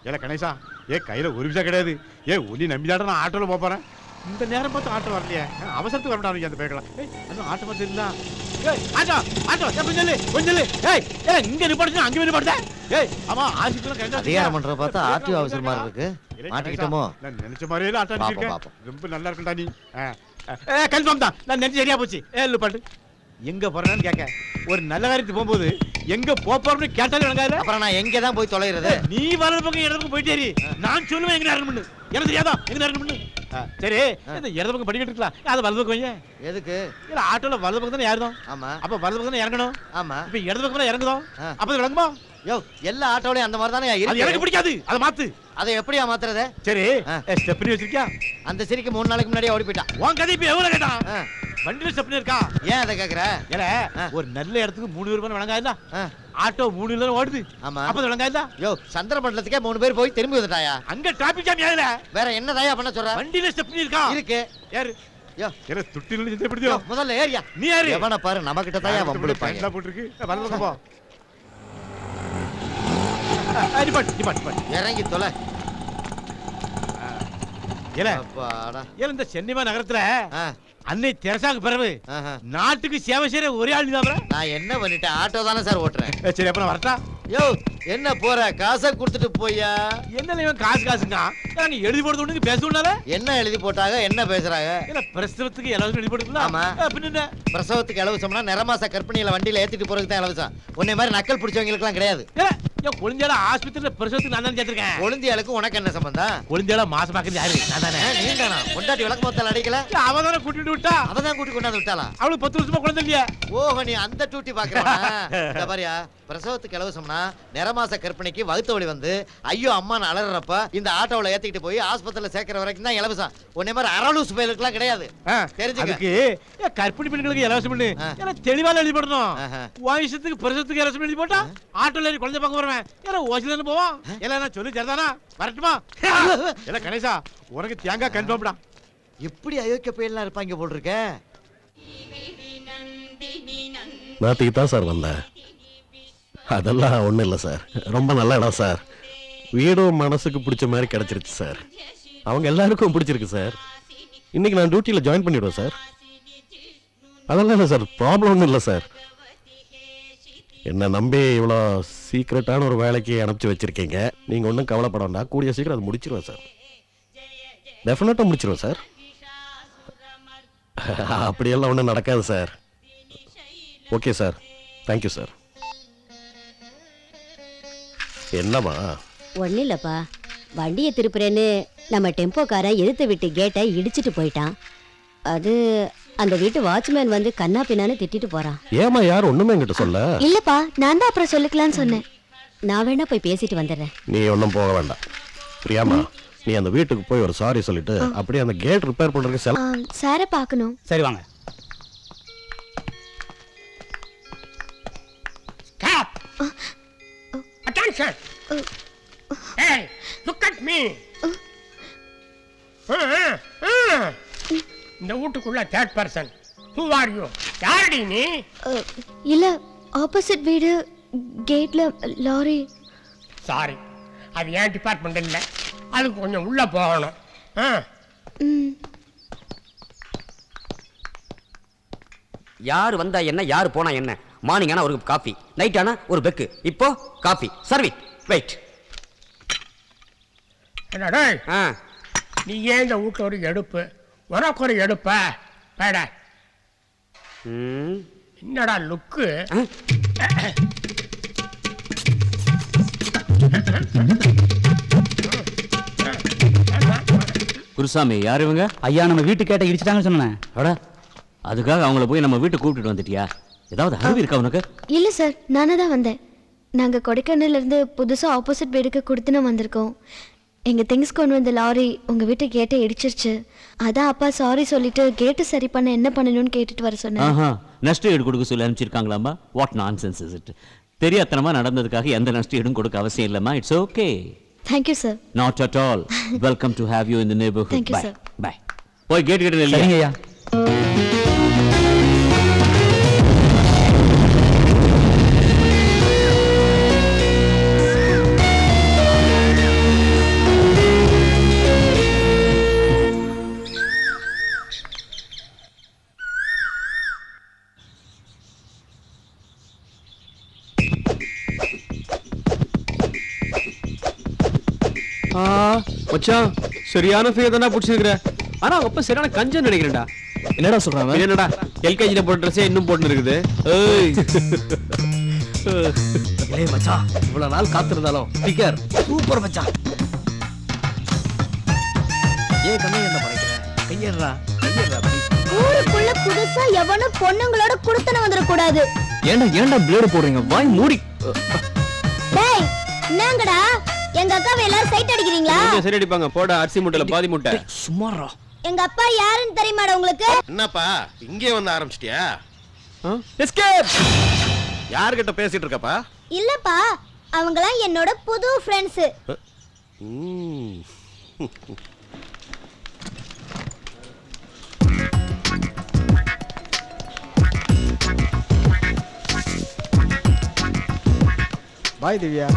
ஏல கணேசா கையில ஒரு விஷயம் கிடையாது. உன்னை நம்பிதாட நான் ஆட்டோல போறேன். இந்த நேரம் பார்த்து ஆட்டோ வரலையே, அவசரத்துக்கு வரமாட்டாங்க அந்த பேக்கலாம். ஆட்டோ பார்த்து இருந்தா ஆட்டோ ஆட்டோ கொஞ்சம் இங்க நிப்பாடுச்சு அங்க நிப்பாடுதா. ஆமா ஆசிக்கலாம் அதிகாரம் பண்ற பார்த்தா ஆட்டோ அவசர மாதிரி இருக்கு. மாட்டிக்கிட்டோமோ? நான் நினைச்ச மாதிரியே ஆட்டோ அடிச்சிருக்கேன். ரொம்ப நல்லா இருக்குடா நீ. கன்ஃபார்ம் தான், நான் நினைச்சு சரியா போச்சு. பாட்டு எங்க போறேன்னு கேட்க, ஒரு நல்ல காரியத்துக்கு போகும்போது எங்க போறோம்னு கேட்டாலும் விளங்காது. அப்புறம் நான் எங்க தான் போய் தொலைகிறது? நீ வலது பக்கம் இடது பக்கம் போயிட்டேரி, நான் சொல்லுவேன் எங்க நேரம் பண்ணு. எனக்கு தெரியாதா எங்க நேரம் பண்ணு. சரி, இந்த இடது பக்கம் படிக்கிட்டு இருக்கலாம், அது வலது பக்கம் வைங்க. எதுக்கு? இல்ல ஆட்டோல வலது பக்கம் தானே ஏறணும். ஆமா. அப்ப வலது பக்கம் தானே இறங்கணும். ஆமா. இப்ப இடது பக்கம் தான் இறங்குதோம், அப்ப விளங்குமா? யோ, எல்லா ஆட்டோலயும் அந்த மாதிரி தானே இருக்கு. எனக்கு பிடிக்காது, அதை மாத்து. அதை எப்படியா மாத்துறது? சரி, ஸ்டெப்னி வச்சிருக்கியா? அந்த சிரிக்கு 3 நாளைக்கு முன்னாடியே ஓடி போயிட்டான். உன் கதை இப்ப எவ்வளவு கேட்டான்? வண்டியில ஸ்டெப்னி இருக்கா? ஏன் அதை கேக்குற? ஏல ஒரு நல்ல இடத்துக்கு 3 பேர் விளங்காதுல, ஆட்டோ 3 இல்ல ஓடுது. ஆமா. அப்ப விளங்காதுல. யோ, சந்திரமண்டலத்துக்கே 3 பேர் போய் திரும்பி வந்துட்டாயா? அங்க டிராபிக் ஜாம் ஏல. வேற என்ன தயா பண்ண சொல்ற? வண்டியில ஸ்டெப்னி இருக்கா? இருக்கு. யாரு? யோ, ஏல துட்டில நின்னு எப்படியோ? முதல்ல ஏறியா. நீ ஏறு. எவன பாரு நம்ம கிட்ட தயா வம்புல பாங்க. என்ன போட்டுருக்கு? வரல போ. நிப்பாட். இறங்கி தொலை. ஏல அப்பாடா. ஏல இந்த சென்னிமா நகரத்துல அன்னை தெரசாக்கு பிறகு நாட்டுக்கு சேவை செய்யற ஒரே ஆள் தான். நான் என்ன பண்ணிட்டேன்? ஆட்டோ தானே சார் ஓட்டுறேன். சரி, அப்ப நான் வரட்டா? யோ, என்ன போற? காசை கொடுத்துட்டு போயா? என்ன இவன் காசுங்க நீ எழுதி போடுறது ஒண்ணு பேசுனால என்ன எழுதி போட்டாங்க? என்ன பேசுறாங்க? இல்ல பிரசவத்துக்கு எல்லாரும் எழுதி போட்டுக்கலாம். ஆமா. பின்ன பிரசவத்துக்கு இலவசம்னா நிறமாச கர்ப்பிணியில வண்டியில ஏத்திட்டு போறதுக்கு தான் இலவசம். உன்னை மாதிரி நக்கல் பிடிச்சவங்களுக்கு எல்லாம் கிடையாது. கொழுந்தியால ஆஸ்பத்திரியில பிரசவத்துக்கு நான் தான் சேர்த்திருக்கேன். கொழுந்தியாளுக்கு உனக்கு என்ன சம்பந்தம்? கொழுந்தியால மாசமாக்குறது யாரு? நான் தானே. நீ தானா? கொண்டாட்டி விளக்கு மொத்தம் அடிக்கல? அவ தானே கூட்டிட்டு விட்டா. அவ தான் கூட்டி கொண்டாந்து விட்டாளா? அவளுக்கு 10 வருஷமா குழந்தை இல்லையா? ஓஹோ, நீ அந்த டியூட்டி பாக்குறா. இந்த பாரியா, பிரசவத்துக்கு இலவசம்னா நிறமாச கர்ப்பிணிக்கு வகுத்து வலி வந்து ஐயோ அம்மான்னு அலறப்ப இந்த ஆட்டோவில் ஏத்திக்கிட்டு போய் ஆஸ்பத்திரியில சேர்க்கிற வரைக்கும் தான் இலவசம். உன்னை மாதிரி அரலூஸ் பயலுக்குலாம் கிடையாது. தெரிஞ்சுக்கு கர்ப்பிணி பெண்களுக்கு இலவசம் பண்ணு. ஏன்னா தெளிவா எழுதி போடணும். வயசுக்கு பிரசவத்துக்கு இலவசம் எழுதி போட்டா ஆட்டோல ஏறி குழந்தை பார்க்க வருவேன். ஏன்னா ஓசில போவோம். எல்லாம் நான் சொல்லி சரிதானா? வரட்டுமா? இல்ல கணேசா, உனக்கு தேங்காய் கன்ஃபார்ம்டா. எப்படி அயோக்கிய பையன்லாம் இருப்பாங்க போல் இருக்க. நேற்றுக்கு தான் சார் வந்தேன். அதெல்லாம் ஒன்றும் இல்லை சார், ரொம்ப நல்ல இடம் சார். வீடும் மனசுக்கு பிடிச்ச மாதிரி கிடச்சிருச்சு சார். அவங்க எல்லாருக்கும் பிடிச்சிருக்கு சார். இன்னைக்கு நான் டியூட்டியில் ஜாயின் பண்ணிவிடுவேன் சார். அதெல்லாம் இல்லை சார், ப்ராப்ளம் ஒன்றும் இல்லை சார். என்னை நம்பி இவ்வளோ சீக்ரெட்டான ஒரு வேலைக்கு அனுப்பிச்சி வச்சுருக்கீங்க. நீங்கள் ஒன்றும் கவலைப்பட வேண்டாம், கூடிய சீக்கிரம் அது முடிச்சிருவேன் சார். டெஃபினட்டாக முடிச்சிருவேன் சார். அப்படியெல்லாம் ஒன்றும் நடக்காது sir. Okay sir, thank you sir. என்னம்மா? ஒன்றும் இல்லைப்பா, வண்டியை திருப்புறேன்னு நம்ம டெம்போக்காரன் எதிர்த்து விட்டு கேட்டை இடிச்சிட்டு போயிட்டான். அது அந்த வீட்டு வாட்ச்மேன் வந்து கண்ணா பின்னான்னு திட்டிட்டு போறான். ஏமா யார் ஒண்ணுமே என்கிட்ட சொல்ல? இல்லப்பா, நான் தான் அப்புறம் சொல்லிக்கலாம்னு சொன்னேன். நான் வேணா போய் பேசிட்டு வந்துடுறேன். நீ ஒன்றும் போக வேண்டாம் பிரியாமா. நீ அந்த வீட்டுக்கு போய் ஒரு சாரி சொல்லிட்டு அப்படியே அந்த கேட் ரிப்பேர் பண்றதுக்கு சாரை பார்க்கணும். சரி வாங்க. Attention! Hey, look at me! இந்த வீட்டுக்குள்ள third person. Who are you? யாரடி நீ? இல்ல, ஆப்போசிட் வீடு கேட்ல லாரி. சாரி, அது ஏன் டிபார்ட்மெண்ட் இல்லை, அதுக்கு கொஞ்சம் உள்ள போகணும். யார் வந்தா என்ன, யார் போனா என்ன? மார்னிங் ஆனா ஒரு காஃபி, நைட் ஆனா ஒரு பெக்கு, இப்போ காஃபி சர்வி. வெயிட். என்னடா நீ ஏன் இந்த வீட்டில் ஒரு எடுப்பு, உனக்கு ஒரு எடுப்ப பேட? என்னடா லுக்கு? குருசாமி, யார் இவங்க? ஐயா, நம்ம வீட்டு கேட்ட இடிச்சிட்டாங்கன்னு சொன்னேன். அடா, அதுக்காக அவங்கள போய் நம்ம வீட்டுக்கு கூப்பிட்டுட்டு வந்துட்டியா? ஏதாவது அறிவு இருக்கா உனக்கு? இல்ல சார், நானே தான் வந்தேன். நாங்க கொடைக்கானல்ல இருந்து புதுசா ஆப்போசிட் வீடுக்கு கொடுத்துன்னு வந்திருக்கோம். எங்க திங்ஸ் கொண்டு வந்த லாரி உங்க வீட்டு கேட்டை இடிச்சிருச்சு. அதான் அப்பா சாரி சொல்லிட்டு கேட்டு சரி பண்ண என்ன பண்ணணும்னு கேட்டுட்டு வர சொன்னேன். நஷ்ட ஈடு கொடுக்க சொல்லி அனுப்பிச்சிருக்காங்களாமா? What nonsense is it? தெரியாதனமா நடந்ததுக்காக எந்த நஷ்ட ஈடும் கொடுக்க அவசியம் இல்லம்மா. It's okay. Thank you sir. Not at all. Welcome to have you in the neighborhood. Thank you Bye. sir. Bye. போய் கேட் கேட் இல்லையா? சரிங்க ஐயா. மச்சான் சரியான ஃபிகர் தானே பிடிச்சிருக்கிற ஆனா அவங்க அப்பா சரியான கஞ்சன் நினைக்கிறேன்டா. என்னடா சொல்றாங்க? என்னடா எல்கேஜில போட்ட ட்ரெஸ்ஸே இன்னும் போட்டு இருக்குது. ஏய் ஏய் மச்சான், இவ்வளவு நாள் காத்திருந்தாலும் ஃபிகர் சூப்பர் மச்சான். ஏன் கண்ணை என்ன படைக்கிற? கையறா ப்ளீஸ். ஊருக்குள்ள புதுசா எவனும் பொண்ணுங்களோட குடுத்தன வந்துட கூடாது. ஏன்டா பிளேடு போடுறீங்க? வாய் மூடி. டேய் என்னங்கடா எங்க அக்காவை எல்லாரும் சைட் அடிக்கிறீங்களா? சரி அடிப்பாங்க. போட அரிசி மூட்டைல பாதி மூட்டை. சும்மாறா. எங்க அப்பா யாருன்னு தெரியுமாடா உங்களுக்கு? என்னப்பா இங்கே வந்து ஆரம்பிச்சிட்டியா? எஸ்கேப். யார்கிட்ட பேசிட்டு இருக்கப்பா? இல்லப்பா, அவங்கலாம் என்னோட புது ஃப்ரெண்ட்ஸ். பாய் திவ்யா.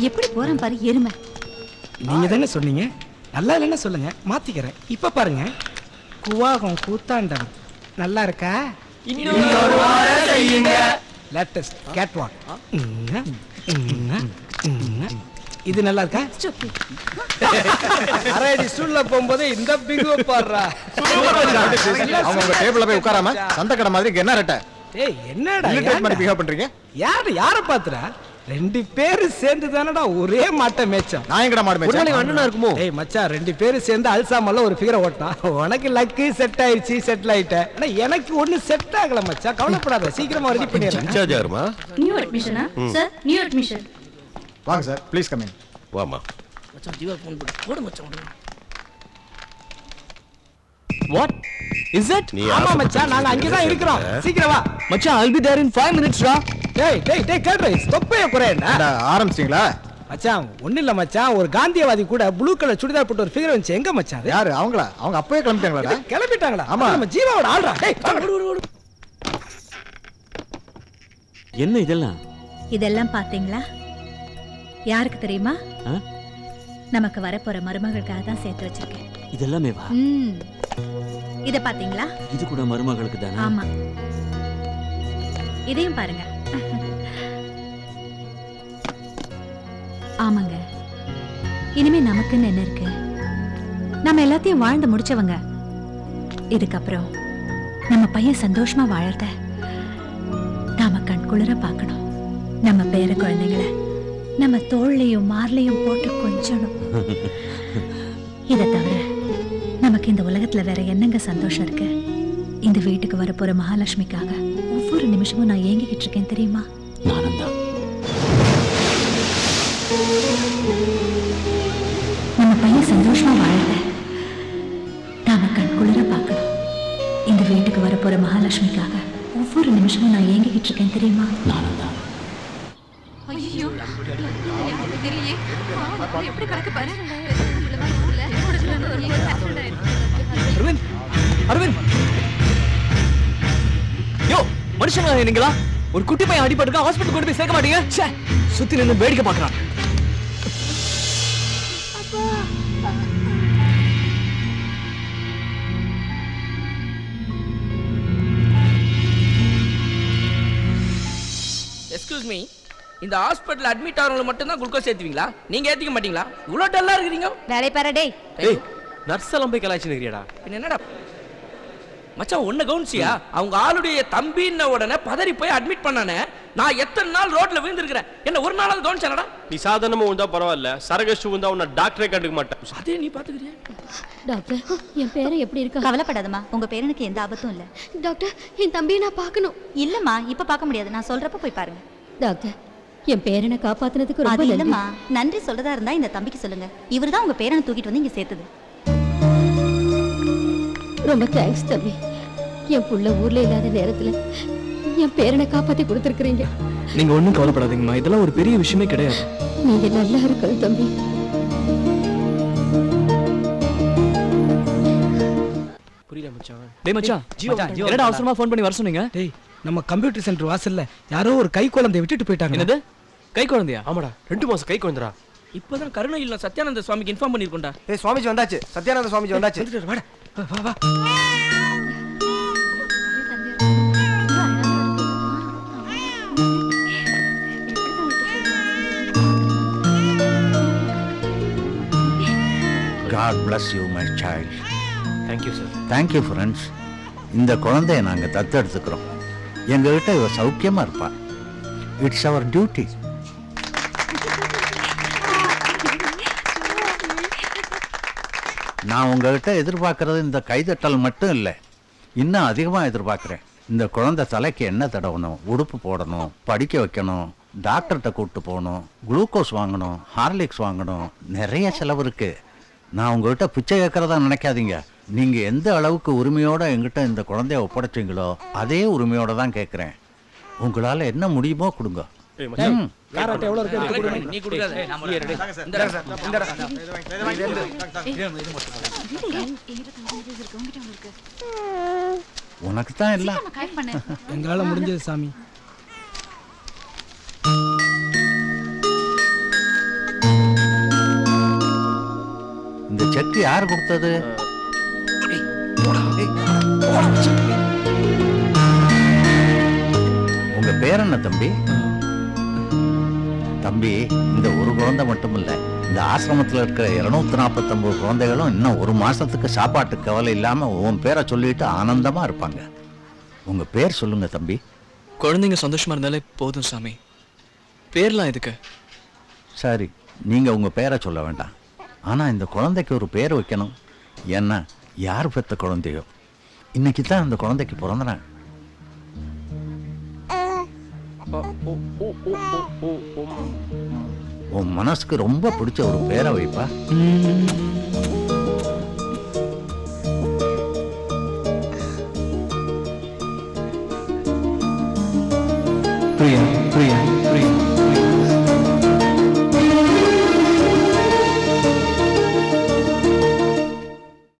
எப்படி போறேன் பாரு எருமை. நீங்க தானே சொன்னீங்க நல்லா இல்லைன்னா சொல்லுங்க, மாத்திக்கிறேன். இப்ப பாருங்க, குவாகம் கூத்தாண்டம் நல்லா இருக்கா? Latest catwalk. இது நல்லா இருக்கா? அரடி ஸ்டூல்ல போகும்போது இந்த பிங்குவ பாடுறா. அவங்க உங்க டேபிள்ல போய் உட்காராம சந்த கடை மாதிரி என்ன ரெட்ட? ஏய் என்னடா மாதிரி பிஹேவ் பண்றீங்க? யார பாத்துறா? ரெண்டு பேரும் சேர்ந்து தானடா ஒரே மாட்டை மேய்ச்சோம். நான் எங்கடா மாடு மேய்ச்சேன்? அண்ணனா இருக்குமோ? ஏய் மச்சான், ரெண்டு பேரும் சேர்ந்து அல்சாமல்ல ஒரு ஃபிகரை ஓட்டான். உனக்கு லக்கு செட் ஆயிடுச்சு, செட்டில் ஆயிட்ட. ஆனா எனக்கு ஒண்ணு செட் ஆகல மச்சான். கவலைப்படாத, சீக்கிரமா ரெடி பண்ணிடுறேன். இன்சார்ஜ் யாருமா? நியூ அட்மிஷனா சார்? New admission. வாங்க சார், ப்ளீஸ் கம் இன். வாமா. மச்சான் ஜீவா ஃபோன் போடு மச்சான் உடனே. What is it? நீ ஆமா மச்சான், நாங்க அங்க தான் இருக்கோம். சீக்கிரம் வா மச்சான், I'll be there in 5 minutes டா. டேய் கேட்ற ஸ்டொப்பே குறையடா. ஆரம்பிச்சிட்டீங்களா? மச்சான் ஒண்ணு இல்ல மச்சான், ஒரு காந்தியவாதி கூட ப்ளூ கலர் சுடிதார் போட்டு ஒரு ஃபிகர் வந்துச்சு. எங்க மச்சான் அது? யாரு அவங்களா? அவங்க அப்பவே கிளம்பிட்டாங்களா? கிளம்பிட்டாங்களா? ஆமா. நம்ம ஜீவாவோட ஆள்றா. டேய் என்ன இதெல்லாம்? இதெல்லாம் பாத்தீங்களா? யாருக்கு தெரியுமா? நமக்கு வரப்போற மருமகளுக்காக தான் சேர்த்து வச்சிருக்கேன். இதெல்லாமே வா. இத பாத்தீங்களா? இது கூட மருமகளுக்கு தானே? ஆமா. இதையும் பாருங்க. ஆமாங்க, இனிமே நமக்குன்னு என்ன இருக்கு? நம்ம எல்லாத்தையும் வாழ்ந்து முடிச்சவங்க. இதுக்கப்புறம் நம்ம பையன் சந்தோஷமா வாழறத நாம கண்குளிர பார்க்கணும். நம்ம பேர குழந்தைங்களை நம்ம தோள்லையும் மார்லையும் போட்டு கொஞ்சணும். இதை தவிர நமக்கு இந்த உலகத்துல வேற என்னங்க சந்தோஷம் இருக்கு? இந்த வீட்டுக்கு வரப்போற மகாலட்சுமிக்காக ஒவ்வொரு நிமிஷமும் நான் ஏங்கிக்கிட்டு இருக்கேன் தெரியுமா? நானும் தான். நம்ம பையன் சந்தோஷமா வாழறத நாம கண்குளிர பார்க்கணும். இந்த வீட்டுக்கு வரப்போற மகாலட்சுமிக்காக ஒவ்வொரு நிமிஷமும் நான் ஏங்கிக்கிட்டு இருக்கேன் தெரியுமா? நானும் தான். ஐயோ தெரியலையே, எப்படி கணக்கு பாரு. அரவிந்த், அரவிந்த். யோ மனுஷங்க நீங்களா? ஒரு குட்டி பையன் அடிபட்டுருக்கா, ஹாஸ்பிட்டல் கொண்டு போய் சேர்க்க மாட்டீங்க? ச்சே, சுத்தி நின்னு வேடிக்கை பார்க்கறான். எக்ஸ்கியூஸ் மீ, இந்த ஹாஸ்பிட்டல் அட்மிட் ஆகிறவங்க மட்டும் தான் குளுக்கோஸ் ஏத்துவீங்களா? நீங்க ஏத்திக்க மாட்டீங்களா? இவ்வளவு டல்லா இருக்கீங்க. வேலை பாரு டேய். ஏய் நர்ஸ் எல்லாம் போய் கலாய்ச்சி நிக்கிறியாடா? என்னடா மச்சான், ஒன்ன கவுன்சியா? அவங்க ஆளுடைய தம்பின்ன உடனே பதறி போய் அட்மிட் பண்ணானே. நான் எத்தனை நாள் ரோட்ல விழுந்திருக்கிறேன், என்ன ஒரு நாளாவது கவுன்சானடா? நீ சாதாரணமா வந்தா பரவாயில்ல, சரகஷ்டு வந்தா உன்னை டாக்டரே கண்டுக்க மாட்டேன். அதே நீ பாத்துக்கிறியா? டாக்டர், என் பேரு எப்படி இருக்கு? கவலைப்படாதம்மா, உங்க பேரனுக்கு எந்த ஆபத்தும் இல்ல. டாக்டர், என் தம்பியை நான் பார்க்கணும். இல்லம்மா, இப்ப பார்க்க முடியாது. நான் சொல்றப்ப போய் பாருங்க. டாக்டர், என் பேரனை காப்பாத்துனதுக்கு அது இல்லம்மா, நன்றி சொல்றதா இருந்தா இந்த தம்பிக்கு சொல்லுங்க. இவர்தான் உங்க பேரனை தூக்கிட்டு வந்து இங்க சேர்த்தது. ரொம்ப தேங்க்ஸ் தம்பி. என் புள்ள ஊர்ல இல்லாத நேரத்துல என் பேரனை காப்பாத்தி கொடுத்துருக்கீங்க. நீங்க ஒண்ணும் கவலைப்படாதீங்கம்மா, இதெல்லாம் ஒரு பெரிய விஷயமே கிடையாது. நீங்க நல்லா இருக்கணும் தம்பி. புரியல மச்சான். டேய் மச்சான், என்னடா அவசரமா ஃபோன் பண்ணி வர சொன்னீங்க? டேய், நம்ம கம்ப்யூட்டர் சென்டர் வாசல்ல யாரோ ஒரு கை குழந்தையை விட்டுட்டு போயிட்டாங்க. என்னது கை குழந்தையா? ஆமாடா, 2 மாசம் கை குழந்தைடா. இப்பதான் கருணை இல்ல சத்யானந்த சுவாமிக்கு இன்ஃபார்ம் பண்ணிருக்கோம்டா. ஏய் சுவாமிஜி வந்தாச்சு, சத்யானந்த சுவாமிஜி வந்தாச்சு. வந்துட்டு வாடா, வா வா. God bless you, my child. Thank you sir. Thank you, friends. இந்த குழந்தைய நாங்கள் தத்தெடுத்துக்கிறோம். எங்ககிட்ட இவ சௌக்கியமா இருப்பா. It's our duty. நான் உங்ககிட்ட எதிர்பார்க்கறது இந்த கைதட்டல் மட்டும் இல்லை, இன்னும் அதிகமாக எதிர்பார்க்குறேன். இந்த குழந்தை தலைக்கு எண்ணெய் தடவணும், உடுப்பு போடணும், படிக்க வைக்கணும், டாக்டர்கிட்ட கூப்பிட்டு போகணும், குளுக்கோஸ் வாங்கணும், ஹார்லிக்ஸ் வாங்கணும், நிறைய செலவு இருக்கு. நான் உங்ககிட்ட பிச்சை கேட்கறதா நினைக்காதீங்க. நீங்க எந்த அளவுக்கு உரிமையோட எங்கிட்ட இந்த குழந்தைய ஒப்படைச்சிங்களோ அதே உரிமையோட தான் கேட்குறேன். உங்களால என்ன முடியுமோ கொடுங்க. ம். காராட்ட எவ்வளவு இருக்கு எடுத்து கொடுங்க. நீ குடுக்காத. உனக்கு தான் எல்லாம். எங்களால முடிஞ்சது சாமி. இந்த செக் யார் கொடுத்தது? உங்க பேர் என்ன தம்பி? தம்பி, இந்த ஒரு குழந்தை மட்டும் இல்ல, இந்த ஆசிரமத்தில் இருக்கிற 249 குழந்தைகளும் இன்னும் ஒரு மாசத்துக்கு சாப்பாட்டு கவலை இல்லாம உன் பேரை சொல்லிட்டு ஆனந்தமா இருப்பாங்க. உங்க பேர் சொல்லுங்க தம்பி. குழந்தைங்க சந்தோஷமா இருந்தாலே போதும் சாமி. பேர்லாம் எதுக்கு? சரி, நீங்க உங்க பேரை சொல்ல வேண்டாம். ஆனா இந்த குழந்தைக்கு ஒரு பேர் வைக்கணும். ஏன்னா யார் பெத்த குழந்தையோ இன்னைக்கு தான் அந்த குழந்தைக்கு பிறந்தன. உன் மனசுக்கு ரொம்ப பிடிச்ச ஒரு பேரை வைப்பா. பிரியா.